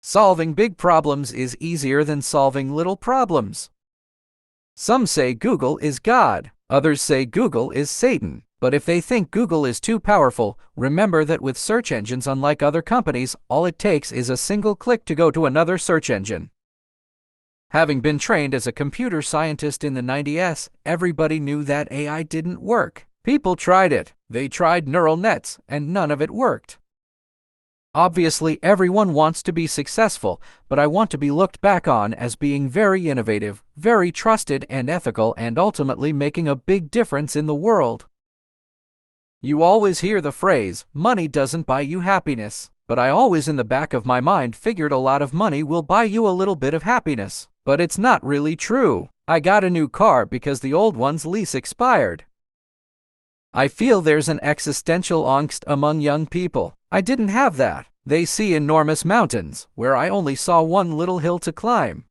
Solving big problems is easier than solving little problems. Some say Google is God, others say Google is Satan. But if they think Google is too powerful, remember that with search engines, unlike other companies, all it takes is a single click to go to another search engine. Having been trained as a computer scientist in the 90s, everybody knew that AI didn't work. People tried it. They tried neural nets, and none of it worked. Obviously, everyone wants to be successful, but I want to be looked back on as being very innovative, very trusted and ethical, and ultimately making a big difference in the world. You always hear the phrase, money doesn't buy you happiness, but I always in the back of my mind figured a lot of money will buy you a little bit of happiness. But it's not really true. I got a new car because the old one's lease expired. I feel there's an existential angst among young people. I didn't have that. They see enormous mountains, where I only saw one little hill to climb.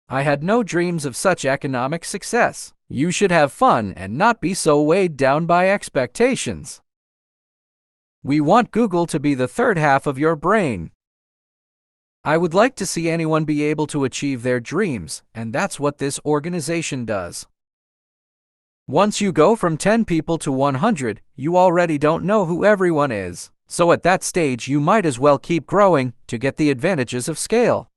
I had no dreams of such economic success. You should have fun and not be so weighed down by expectations. We want Google to be the third half of your brain. I would like to see anyone be able to achieve their dreams, and that's what this organization does. Once you go from 10 people to 100, you already don't know who everyone is. So at that stage, you might as well keep growing to get the advantages of scale.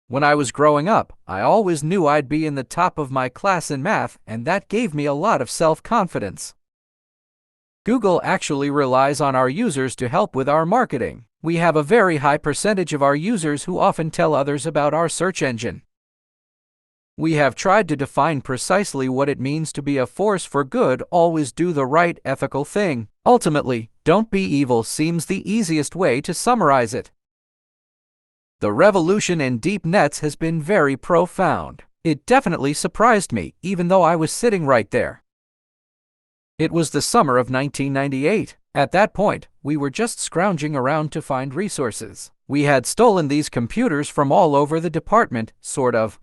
When I was growing up, I always knew I'd be in the top of my class in math, and that gave me a lot of self-confidence. Google actually relies on our users to help with our marketing. We have a very high percentage of our users who often tell others about our search engine. We have tried to define precisely what it means to be a force for good, always do the right ethical thing. Ultimately, don't be evil seems the easiest way to summarize it. The revolution in deep nets has been very profound. It definitely surprised me, even though I was sitting right there. It was the summer of 1998. At that point, we were just scrounging around to find resources. We had stolen these computers from all over the department, sort of.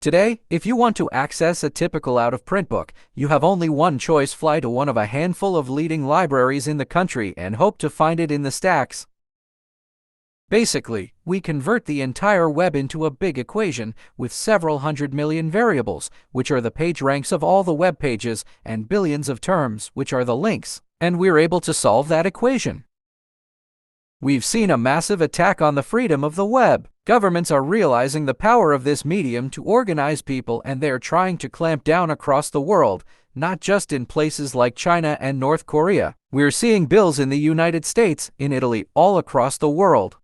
Today, if you want to access a typical out-of-print book, you have only one choice: fly to one of a handful of leading libraries in the country and hope to find it in the stacks. Basically, we convert the entire web into a big equation with several 100 million variables, which are the page ranks of all the web pages, and billions of terms, which are the links, and we're able to solve that equation. We've seen a massive attack on the freedom of the web. Governments are realizing the power of this medium to organize people, and they're trying to clamp down across the world, not just in places like China and North Korea. We're seeing bills in the United States, in Italy, all across the world.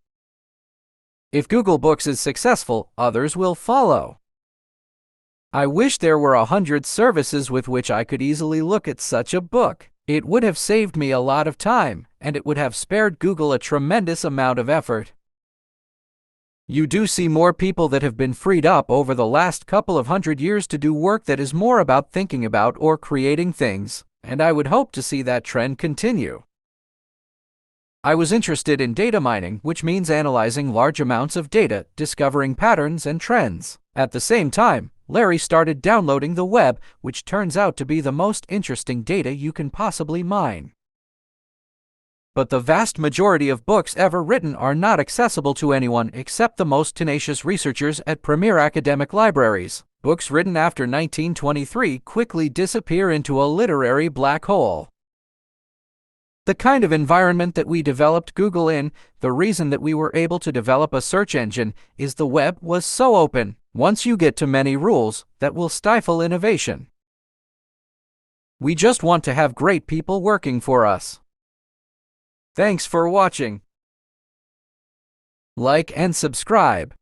If Google Books is successful, others will follow. I wish there were 100 services with which I could easily look at such a book. It would have saved me a lot of time, and it would have spared Google a tremendous amount of effort. You do see more people that have been freed up over the last couple of 100 years to do work that is more about thinking about or creating things, and I would hope to see that trend continue. I was interested in data mining, which means analyzing large amounts of data, discovering patterns and trends. At the same time, Larry started downloading the web, which turns out to be the most interesting data you can possibly mine. But the vast majority of books ever written are not accessible to anyone except the most tenacious researchers at premier academic libraries. Books written after 1923 quickly disappear into a literary black hole. The kind of environment that we developed Google in, the reason that we were able to develop a search engine, is the web was so open. Once you get too many rules, that will stifle innovation. We just want to have great people working for us. Thanks for watching. Like and subscribe.